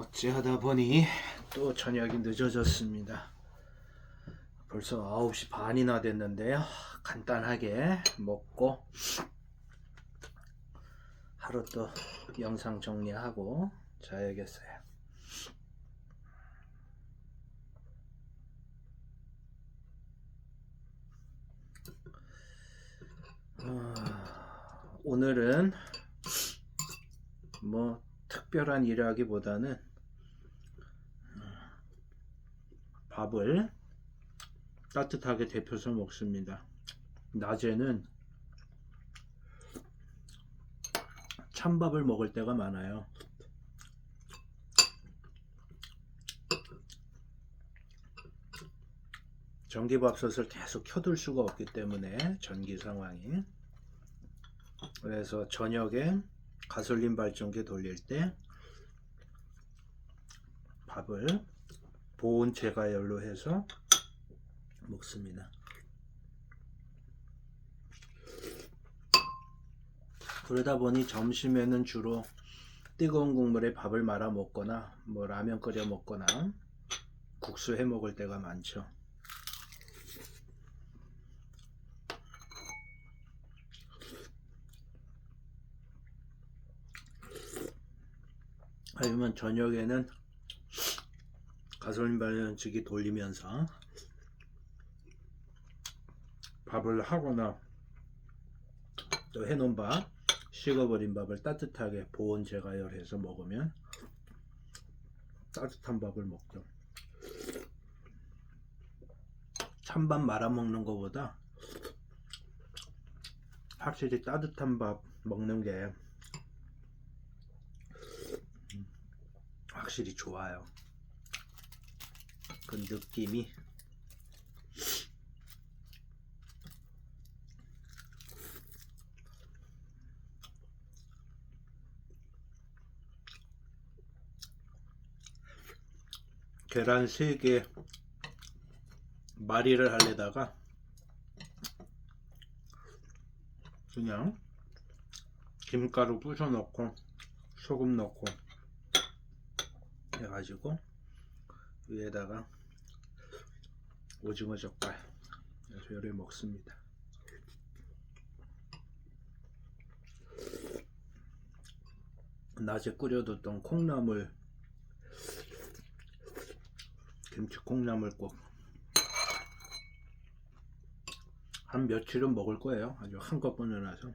어찌하다 보니 또 저녁이 늦어졌습니다. 벌써 9시 반이나 됐는데요. 간단하게 먹고 하루 또 영상 정리하고 자야겠어요. 오늘은 뭐 특별한 일이라기보다는 밥을 따뜻하게 데펴서 먹습니다. 낮에는 찬밥을 먹을 때가 많아요. 전기밥솥을 계속 켜둘 수가 없기 때문에 전기 상황이, 그래서 저녁에 가솔린 발전기 돌릴 때 밥을 보온 제가열로 해서 먹습니다. 그러다 보니 점심에는 주로 뜨거운 국물에 밥을 말아 먹거나 뭐 라면 끓여 먹거나 국수 해 먹을 때가 많죠. 아니면 저녁에는 가솔린 발전기 돌리면서 밥을 하거나 또 해놓은 밥, 식어버린 밥을 따뜻하게 보온 제가열해서 먹으면 따뜻한 밥을 먹죠. 찬밥 말아 먹는 것보다 확실히 따뜻한 밥 먹는 게 확실히 좋아요. 그 느낌이. 계란 3개 마리를 하려다가 그냥 김가루 부숴 넣고 소금 넣고 해가지고 위에다가 오징어 젓갈 그래서 요리 먹습니다. 낮에 끓여뒀던 콩나물, 김치 콩나물국 한 며칠은 먹을 거예요. 아주 한꺼번에 나서.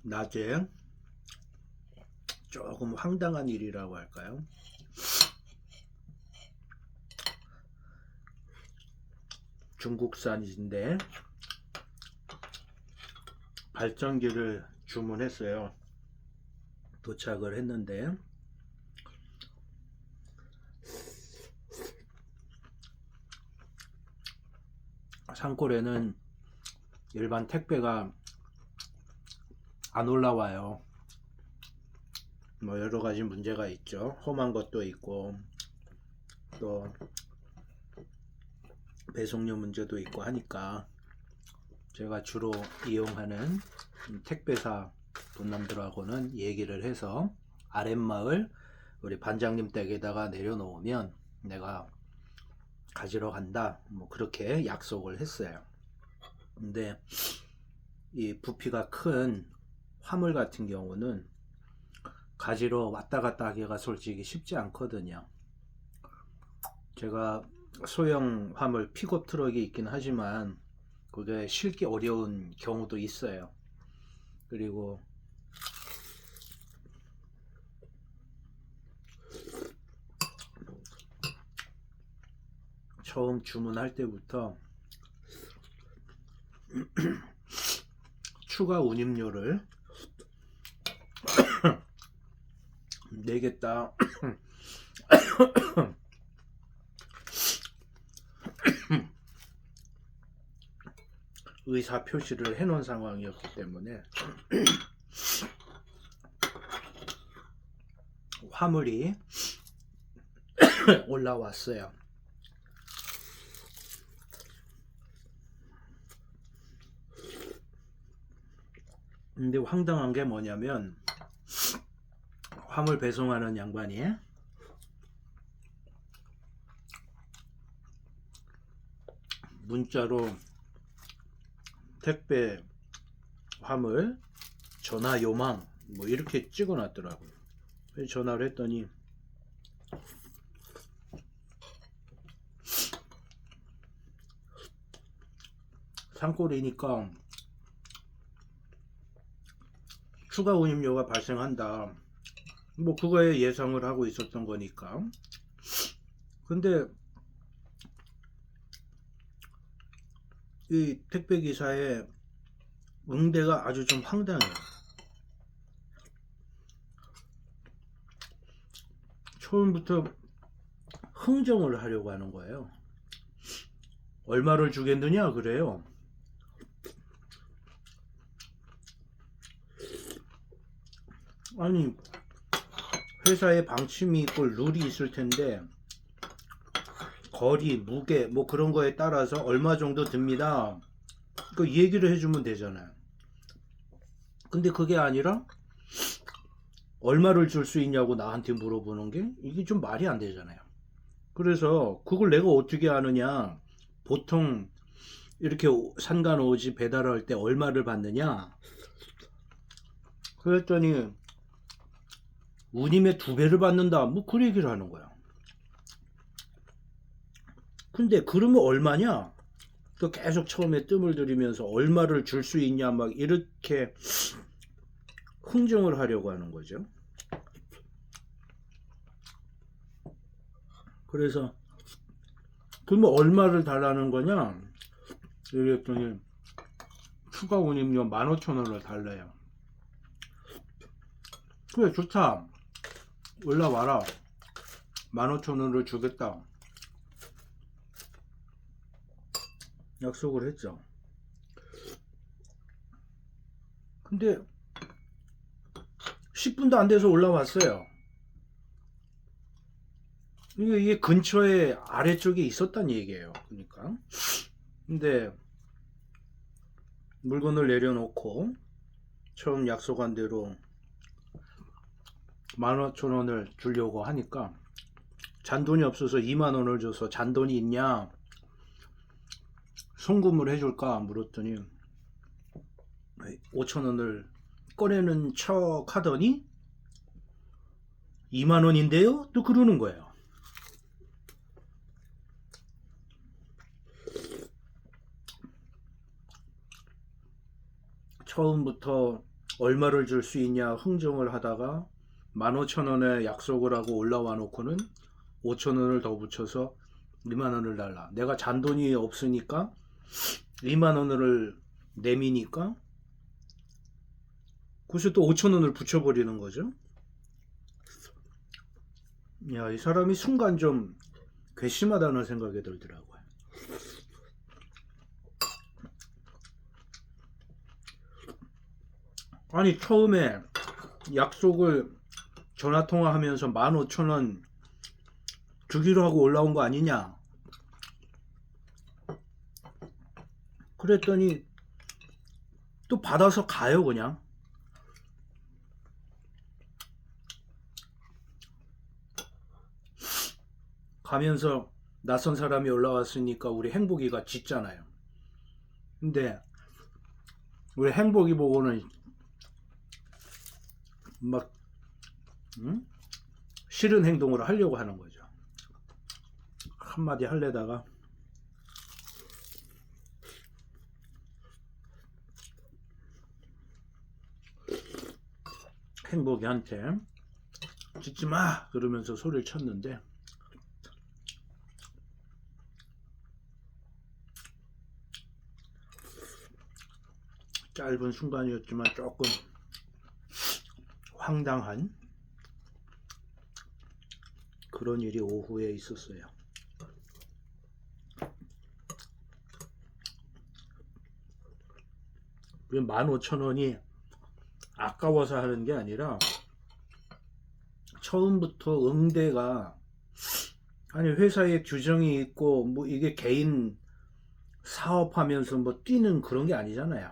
낮에 조금 황당한 일이라고 할까요? 중국산인데 발전기를 주문했어요. 도착을 했는데 산골에는 일반 택배가 안 올라와요. 뭐 여러 가지 문제가 있죠. 험한 것도 있고 또 배송료 문제도 있고 하니까 제가 주로 이용하는 택배사 분남들하고는 얘기를 해서 아랫마을 우리 반장님 댁에다가 내려놓으면 내가 가지러 간다, 뭐 그렇게 약속을 했어요. 근데 이 부피가 큰 화물 같은 경우는 가지러 왔다 갔다 하기가 솔직히 쉽지 않거든요. 제가 소형 화물 픽업 트럭이 있긴 하지만 그게 실기 어려운 경우도 있어요. 그리고 처음 주문할 때부터 추가 운임료를 내겠다 의사 표시를 해놓은 상황이었기 때문에 화물이 올라왔어요. 근데 황당한 게 뭐냐면 화물 배송하는 양반이 문자로 택배 화물 전화 요망 뭐 이렇게 찍어 놨더라고요. 전화를 했더니 산골이니까 추가 운임료가 발생한다. 뭐 그거에 예상을 하고 있었던 거니까. 근데 이 택배기사의 응대가 아주 좀 황당해요. 처음부터 흥정을 하려고 하는 거예요. 얼마를 주겠느냐 그래요. 아니 회사에 방침이 있고 룰이 있을 텐데 거리, 무게 뭐 그런 거에 따라서 얼마 정도 듭니다. 그 얘기를 해주면 되잖아요. 근데 그게 아니라 얼마를 줄 수 있냐고 나한테 물어보는 게 이게 좀 말이 안 되잖아요. 그래서 그걸 내가 어떻게 아느냐. 보통 이렇게 산간오지 배달할 때 얼마를 받느냐. 그랬더니 운임의 2배를 받는다. 뭐 그 얘기를 하는 거야. 근데 그러면 얼마냐? 또 계속 처음에 뜸을 들이면서 얼마를 줄 수 있냐 막 이렇게 흥정을 하려고 하는 거죠. 그래서 그러면 얼마를 달라는 거냐? 이랬더니 추가 운임료 15,000원을 달래요. 그래 좋다. 올라와라. 15,000원을 주겠다. 약속을 했죠. 근데 10분도 안 돼서 올라왔어요. 이게 근처에 아래쪽에 있었단 얘기예요. 그러니까. 근데 물건을 내려놓고 처음 약속한 대로 15,000원을 주려고 하니까 잔돈이 없어서 2만원을 줘서 잔돈이 있냐 송금을 해줄까 물었더니 5,000원을 꺼내는 척 하더니 2만원인데요? 또 그러는 거예요. 처음부터 얼마를 줄 수 있냐 흥정을 하다가 15,000원에 약속을 하고 올라와 놓고는 5,000원을 더 붙여서 2만원을 달라. 내가 잔돈이 없으니까 2만원을 내미니까 그래서 또 5,000원을 붙여버리는 거죠. 야, 이 사람이 순간 좀 괘씸하다는 생각이 들더라고요. 아니 처음에 약속을 전화통화하면서 15,000원 주기로 하고 올라온 거 아니냐. 그랬더니 또 받아서 가요 그냥. 가면서 낯선 사람이 올라왔으니까 우리 행복이가 짖잖아요. 근데 우리 행복이 보고는 막 싫은 행동을 하려고 하는 거죠. 한마디 하려다가 행복이한테 짖지 마 그러면서 소리를 쳤는데 짧은 순간이었지만 조금 황당한 그런 일이 오후에 있었어요. 15,000원이 아까워서 하는 게 아니라 처음부터 응대가 아니 회사에 규정이 있고 뭐 이게 개인 사업하면서 뭐 뛰는 그런 게 아니잖아요.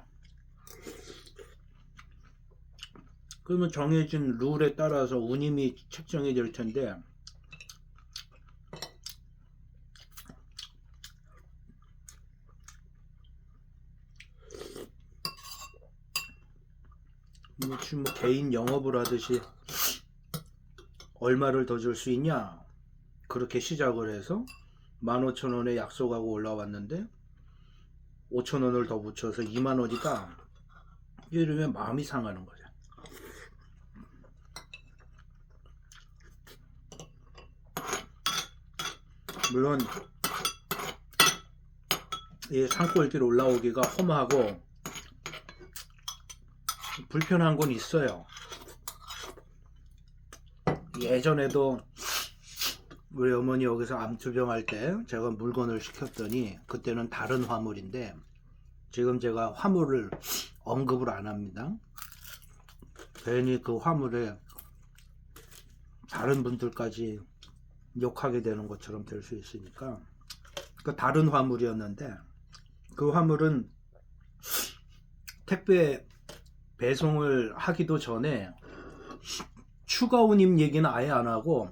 그러면 정해진 룰에 따라서 운임이 책정이 될 텐데 뭐 개인 영업을 하듯이 얼마를 더 줄 수 있냐 그렇게 시작을 해서 15,000원에 약속하고 올라왔는데 5,000원을 더 붙여서 20,000원이다 이러면 마음이 상하는 거죠. 물론 이 산골길 올라오기가 험하고 불편한 건 있어요. 예전에도 우리 어머니 여기서 암투병 할 때 제가 물건을 시켰더니 그때는 다른 화물인데 지금 제가 화물을 언급을 안 합니다. 괜히 그 화물에 다른 분들까지 욕하게 되는 것처럼 될 수 있으니까 그 다른 화물이었는데 그 화물은 택배 배송을 하기도 전에 추가 운임 얘기는 아예 안 하고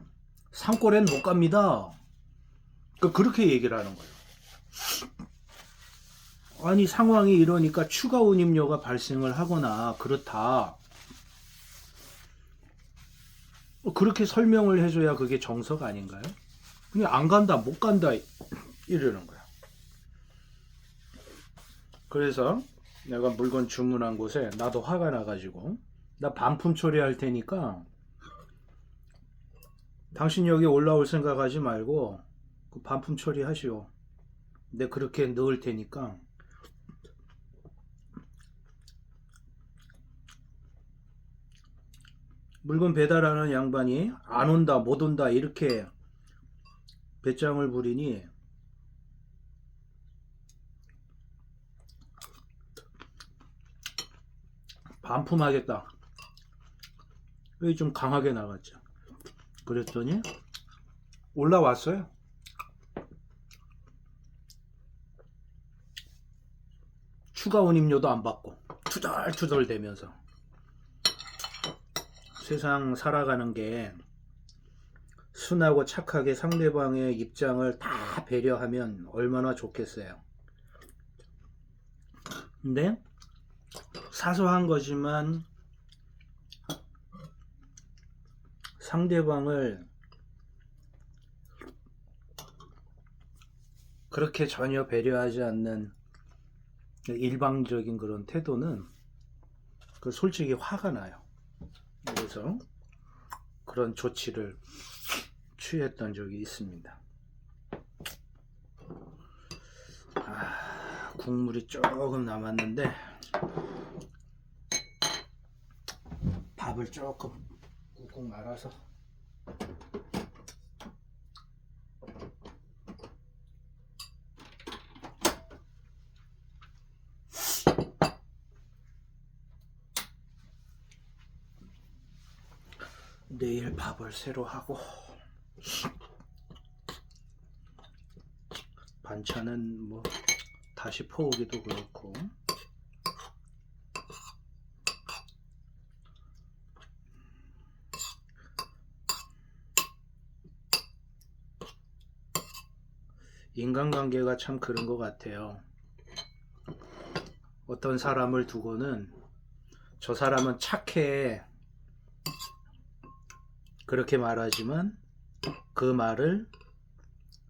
산골엔 못 갑니다. 그렇게 얘기를 하는 거예요. 아니 상황이 이러니까 추가 운임료가 발생을 하거나 그렇다. 그렇게 설명을 해줘야 그게 정석 아닌가요? 그냥 안 간다, 못 간다 이러는 거야. 그래서 내가 물건 주문한 곳에 나도 화가 나가지고 나 반품 처리할 테니까 당신 여기 올라올 생각하지 말고 그 반품 처리하시오. 내가 그렇게 넣을 테니까 물건 배달하는 양반이 안 온다 못 온다 이렇게 배짱을 부리니 반품하겠다. 여기 좀 강하게 나갔죠. 그랬더니 올라왔어요. 추가 운임료도 안 받고 투덜투덜 대면서 세상 살아가는 게 순하고 착하게 상대방의 입장을 다 배려하면 얼마나 좋겠어요. 근데 사소한 거지만 상대방을 그렇게 전혀 배려하지 않는 일방적인 그런 태도는 그 솔직히 화가 나요. 그래서 그런 조치를 취했던 적이 있습니다. 국물이 조금 남았는데 밥을 조금 꾹꾹 말아서 내일 밥을 새로 하고 반찬은 뭐 다시 퍼오기도 그렇고 인간관계가 참 그런 것 같아요. 어떤 사람을 두고는 저 사람은 착해 그렇게 말하지만 그 말을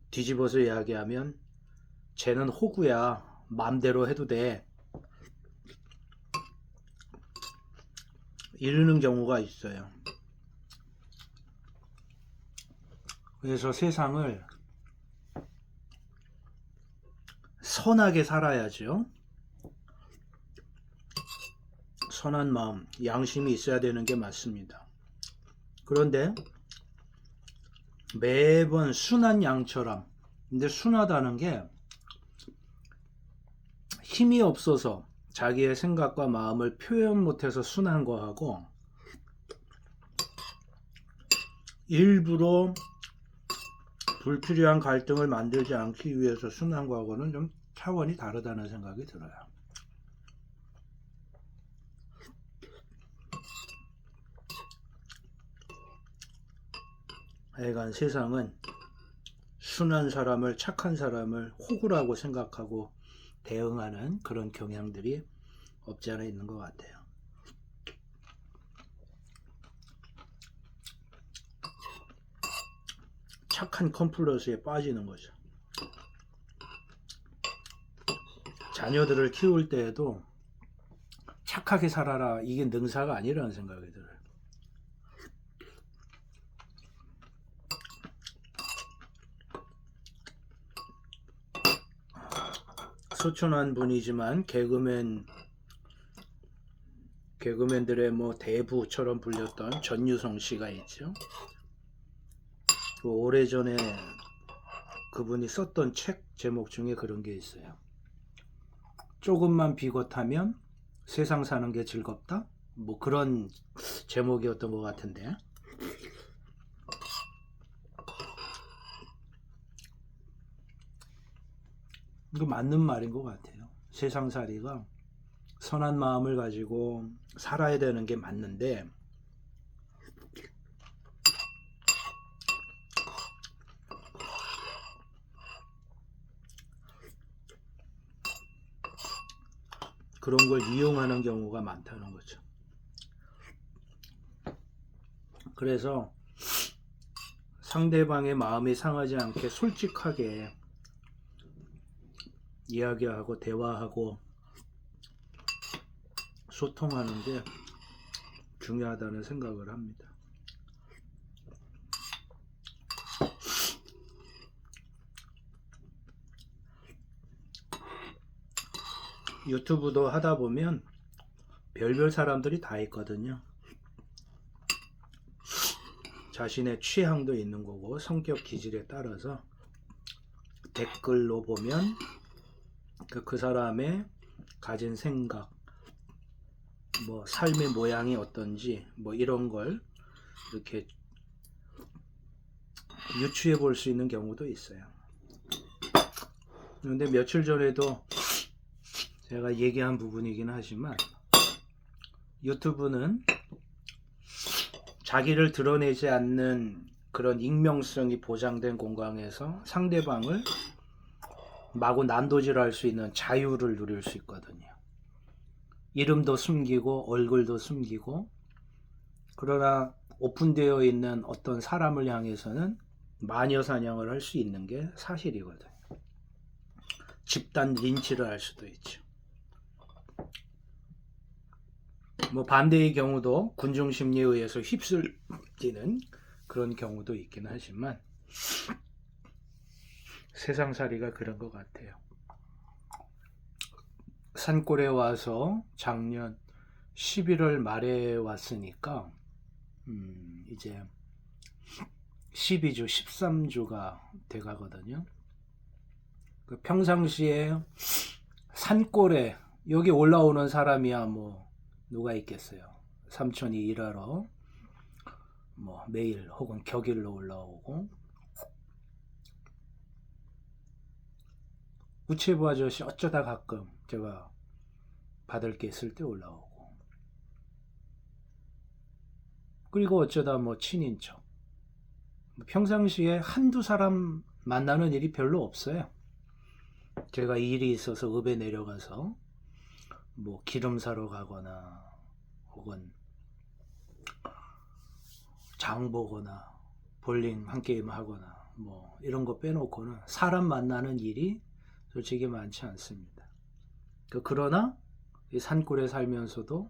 뒤집어서 이야기하면 쟤는 호구야 맘대로 해도 돼 이러는 경우가 있어요. 그래서 세상을 선하게 살아야죠. 선한 마음, 양심이 있어야 되는 게 맞습니다. 그런데 매번 순한 양처럼 근데 순하다는 게 힘이 없어서 자기의 생각과 마음을 표현 못해서 순한 거하고 일부러 불필요한 갈등을 만들지 않기 위해서 순한 거하고는 좀 차원이 다르다는 생각이 들어요. 하여간 세상은 순한 사람을, 착한 사람을 호구라고 생각하고 대응하는 그런 경향들이 없지 않아 있는 것 같아요. 착한 컴플러스에 빠지는 거죠. 자녀들을 키울 때에도 착하게 살아라, 이게 능사가 아니라는 생각이 들어요. 소천한 분이지만 개그맨들의 뭐 대부처럼 불렸던 전유성 씨가 있죠. 그 오래전에 그분이 썼던 책 제목 중에 그런 게 있어요. 조금만 비겁하면 세상 사는 게 즐겁다? 뭐 그런 제목이었던 것 같은데, 이거 맞는 말인 것 같아요. 세상살이가 선한 마음을 가지고 살아야 되는 게 맞는데, 그런 걸 이용하는 경우가 많다는 거죠. 그래서 상대방의 마음이 상하지 않게 솔직하게 이야기하고 대화하고 소통하는 게 중요하다는 생각을 합니다. 유튜브도 하다 보면 별별 사람들이 다 있거든요. 자신의 취향도 있는 거고 성격 기질에 따라서 댓글로 보면 그 사람의 가진 생각, 뭐 삶의 모양이 어떤지 뭐 이런 걸 이렇게 유추해 볼 수 있는 경우도 있어요. 그런데 며칠 전에도 제가 얘기한 부분이긴 하지만, 유튜브는 자기를 드러내지 않는 그런 익명성이 보장된 공간에서 상대방을 마구 난도질할 수 있는 자유를 누릴 수 있거든요. 이름도 숨기고 얼굴도 숨기고. 그러나 오픈되어 있는 어떤 사람을 향해서는 마녀 사냥을 할 수 있는 게 사실이거든요. 집단 린치를 할 수도 있죠. 뭐 반대의 경우도 군중 심리에 의해서 휩쓸리는 그런 경우도 있긴 하지만, 세상살이가 그런 것 같아요. 산골에 와서 작년 11월 말에 왔으니까 이제 12주, 13주가 돼가거든요. 평상시에 산골에 여기 올라오는 사람이야 뭐 누가 있겠어요. 삼촌이 일하러 뭐 매일 혹은 격일로 올라오고, 우체부 아저씨 어쩌다 가끔 제가 받을 게 있을 때 올라오고, 그리고 어쩌다 뭐 친인척, 평상시에 한두 사람 만나는 일이 별로 없어요. 제가 일이 있어서 읍에 내려가서 뭐 기름 사러 가거나 혹은 장 보거나 볼링 한 게임 하거나 뭐 이런 거 빼놓고는 사람 만나는 일이 솔직히 많지 않습니다. 그러나 이 산골에 살면서도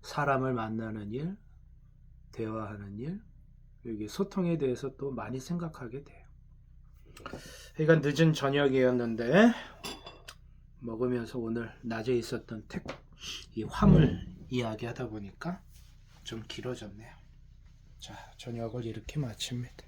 사람을 만나는 일, 대화하는 일, 여기 소통에 대해서 또 많이 생각하게 돼요. 그러니까 늦은 저녁이었는데 먹으면서 오늘 낮에 있었던 이 화물 이야기하다 보니까 좀 길어졌네요. 자, 저녁을 이렇게 마칩니다.